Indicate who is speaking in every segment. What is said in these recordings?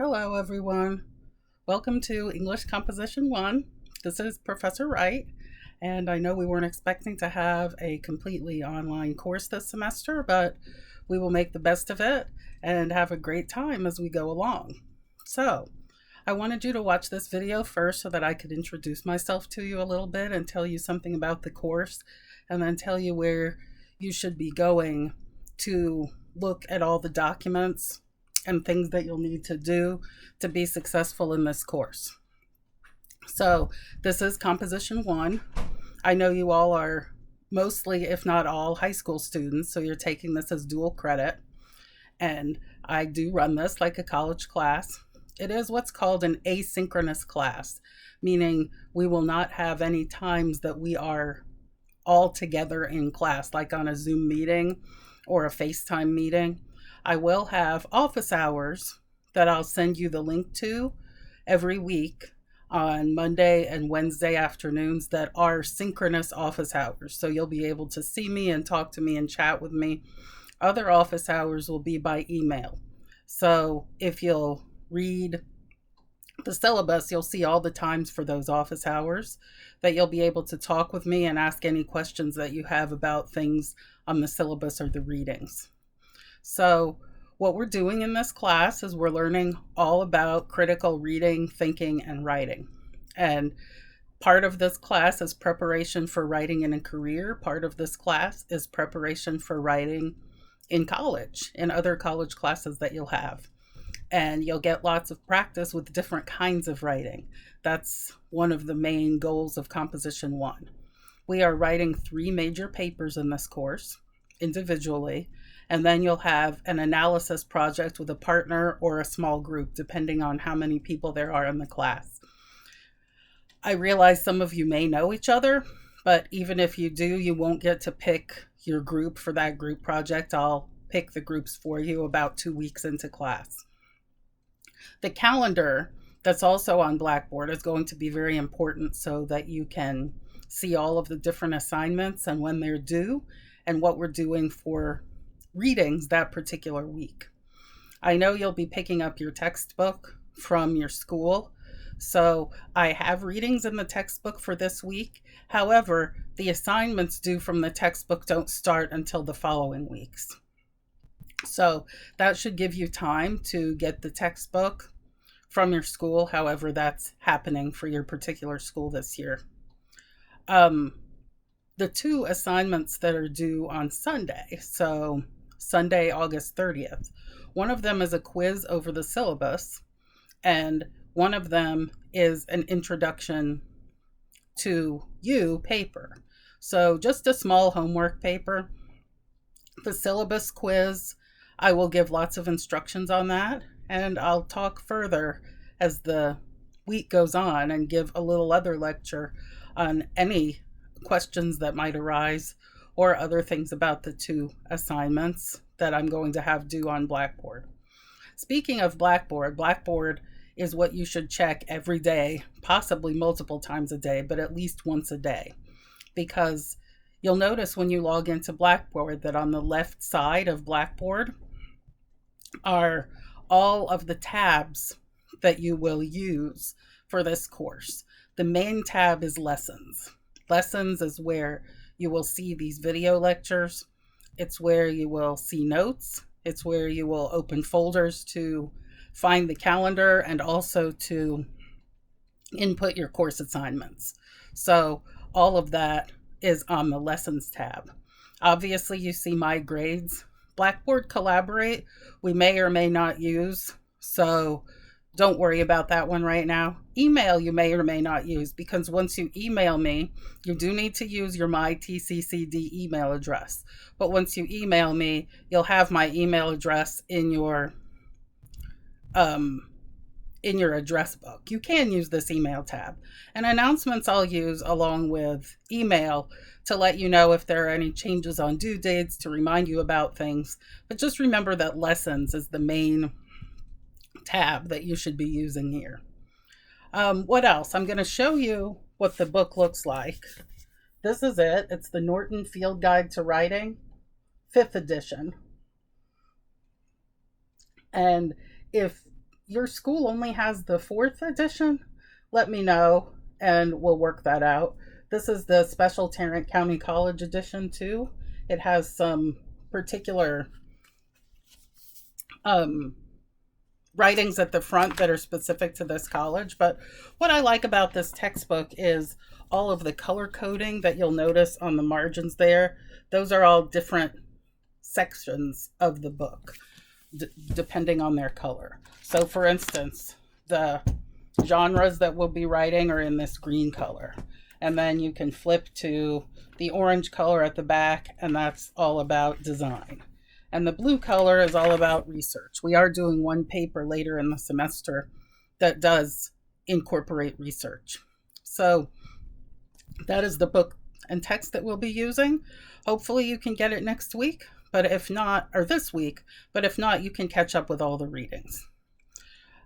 Speaker 1: Hello, everyone. Welcome to English Composition 1. This is Professor Wright, and I know we weren't expecting to have a completely online course this semester, but we will make the best of it and have a great time as we go along. So, I wanted you to watch this video first so that I could introduce myself to you a little bit and tell you something about the course, and then tell you where you should be going to look at all the documents and things that you'll need to do to be successful in this course. So, this is Composition 1. I know you all are mostly, if not all, high school students, so you're taking this as dual credit. And I do run this like a college class. It is what's called an asynchronous class, meaning we will not have any times that we are all together in class, like on a Zoom meeting or a FaceTime meeting. I will have office hours that I'll send you the link to every week on Monday and Wednesday afternoons that are synchronous office hours. So you'll be able to see me and talk to me and chat with me. Other office hours will be by email. So if you'll read the syllabus, you'll see all the times for those office hours that you'll be able to talk with me and ask any questions that you have about things on the syllabus or the readings. So what we're doing in this class is we're learning all about critical reading, thinking, and writing. And part of this class is preparation for writing in a career. Part of this class is preparation for writing in college, in other college classes that you'll have. And you'll get lots of practice with different kinds of writing. That's one of the main goals of Composition 1. We are writing 3 major papers in this course individually, and then you'll have an analysis project with a partner or a small group, depending on how many people there are in the class. I realize some of you may know each other, but even if you do, you won't get to pick your group for that group project. I'll pick the groups for you about 2 weeks into class. The calendar that's also on Blackboard is going to be very important so that you can see all of the different assignments and when they're due and what we're doing for readings that particular week. I know you'll be picking up your textbook from your school, so I have readings in the textbook for this week. However, the assignments due from the textbook don't start until the following weeks. So that should give you time to get the textbook from your school, however that's happening for your particular school this year. The 2 assignments that are due on Sunday, so Sunday, August 30th, one of them is a quiz over the syllabus, and one of them is an introduction to you paper. So just a small homework paper. The syllabus quiz, I will give lots of instructions on that, and I'll talk further as the week goes on and give a little other lecture on any questions that might arise or other things about the 2 assignments that I'm going to have due on Blackboard. Speaking of Blackboard, Blackboard is what you should check every day, possibly multiple times a day, but at least once a day, because you'll notice when you log into Blackboard that on the left side of Blackboard are all of the tabs that you will use for this course. The main tab is Lessons. Lessons is where you will see these video lectures. It's where you will see notes. It's where you will open folders to find the calendar and also to input your course assignments. So all of that is on the Lessons tab. Obviously, you see my grades. Blackboard Collaborate, we may or may not use, so don't worry about that one right now. Email you may or may not use, because once you email me, you do need to use your myTCCD email address. But once you email me, you'll have my email address in your address book. You can use this email tab. And announcements I'll use along with email to let you know if there are any changes on due dates, to remind you about things. But just remember that Lessons is the main tab that you should be using here. What else? I'm going to show you what the book looks like. This is it. It's the Norton Field Guide to Writing, 5th edition. And if your school only has the fourth edition, let me know and we'll work that out. This is the special Tarrant County College edition too. It has some particular um, writings at the front that are specific to this college. But what I like about this textbook is all of the color coding that you'll notice on the margins there. Those are all different sections of the book, depending on their color. So, for instance, the genres that we'll be writing are in this green color. And then you can flip to the orange color at the back, and that's all about design. And the blue color is all about research. We are doing one paper later in the semester that does incorporate research. So that is the book and text that we'll be using. Hopefully you can get it next week, but if not, or this week, but if not, you can catch up with all the readings.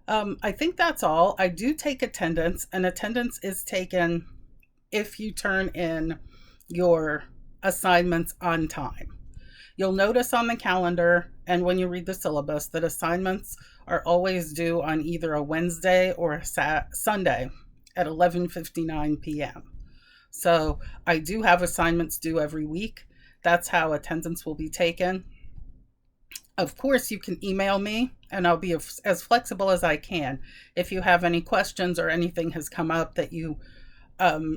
Speaker 1: I think that's all. I do take attendance, and attendance is taken if you turn in your assignments on time. You'll notice on the calendar and when you read the syllabus that assignments are always due on either a Wednesday or a Sunday at 11:59 p.m. So I do have assignments due every week. That's how attendance will be taken. Of course, you can email me and I'll be as flexible as I can. If you have any questions or anything has come up that you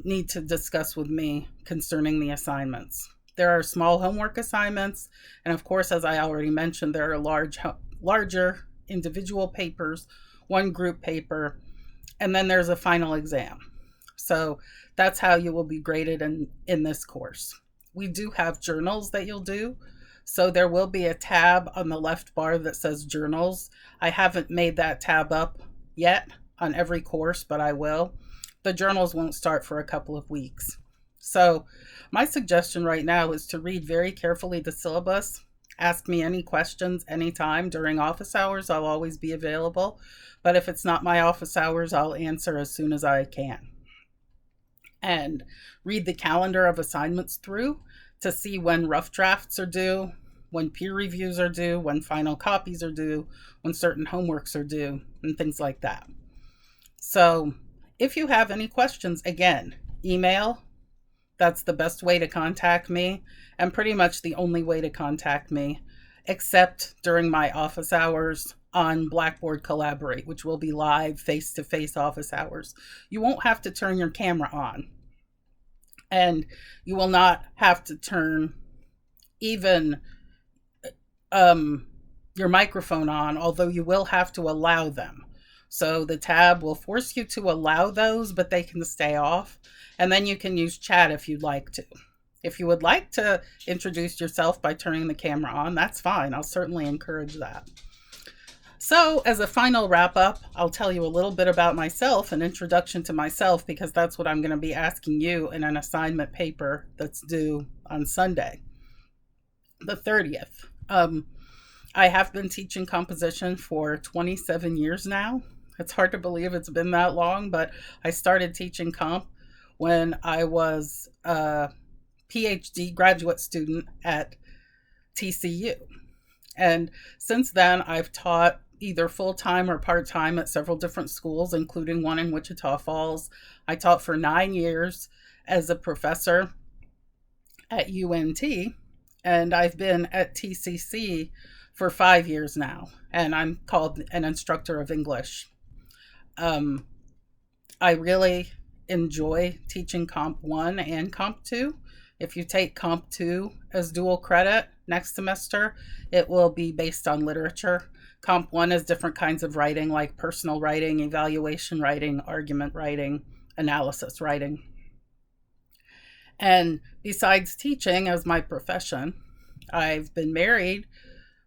Speaker 1: need to discuss with me concerning the assignments. There are small homework assignments, and of course, as I already mentioned, there are larger individual papers, one group paper, and then there's a final exam. So that's how you will be graded in this course. We do have journals that you'll do. So there will be a tab on the left bar that says journals. I haven't made that tab up yet on every course, but I will. The journals won't start for a couple of weeks. So my suggestion right now is to read very carefully the syllabus. Ask me any questions anytime during office hours. I'll always be available. But if it's not my office hours, I'll answer as soon as I can. And read the calendar of assignments through to see when rough drafts are due, when peer reviews are due, when final copies are due, when certain homeworks are due, and things like that. So if you have any questions, again, email. That's the best way to contact me, and pretty much the only way to contact me, except during my office hours on Blackboard Collaborate, which will be live face-to-face office hours. You won't have to turn your camera on, and you will not have to turn even your microphone on, although you will have to allow them. So the tab will force you to allow those, but they can stay off. And then you can use chat if you'd like to. If you would like to introduce yourself by turning the camera on, that's fine. I'll certainly encourage that. So as a final wrap up, I'll tell you a little bit about myself, an introduction to myself, because that's what I'm going to be asking you in an assignment paper that's due on Sunday, the 30th. I have been teaching composition for 27 years now. It's hard to believe it's been that long, but I started teaching comp when I was a PhD graduate student at TCU. And since then, I've taught either full-time or part-time at several different schools, including one in Wichita Falls. I taught for 9 years as a professor at UNT, and I've been at TCC for 5 years now, and I'm called an instructor of English. I really enjoy teaching Comp 1 and Comp 2. If you take Comp 2 as dual credit next semester, it will be based on literature. Comp 1 is different kinds of writing, like personal writing, evaluation writing, argument writing, analysis writing. And besides teaching as my profession, I've been married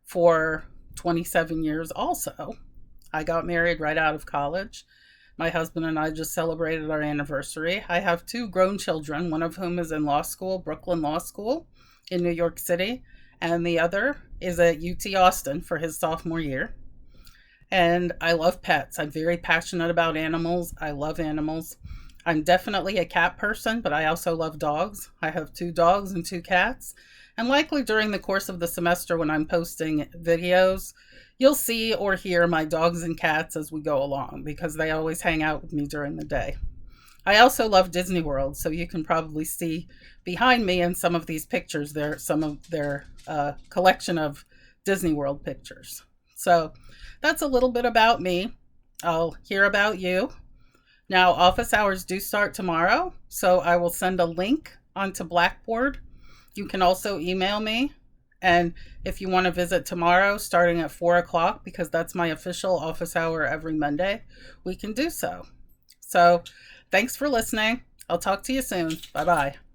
Speaker 1: for 27 years also. I got married right out of college. My husband and I just celebrated our anniversary. I have 2 grown children, one of whom is in law school, Brooklyn Law School in New York City, and the other is at UT Austin for his sophomore year. And I love pets. I'm very passionate about animals. I love animals. I'm definitely a cat person, but I also love dogs. I have 2 dogs and 2 cats. And likely during the course of the semester when I'm posting videos, you'll see or hear my dogs and cats as we go along because they always hang out with me during the day. I also love Disney World, so you can probably see behind me in some of these pictures there some of their collection of Disney World pictures. So that's a little bit about me. I'll hear about you. Now, office hours do start tomorrow, so I will send a link onto Blackboard. You can also email me. And if you want to visit tomorrow, starting at 4 o'clock, because that's my official office hour every Monday, we can do so. So thanks for listening. I'll talk to you soon. Bye bye.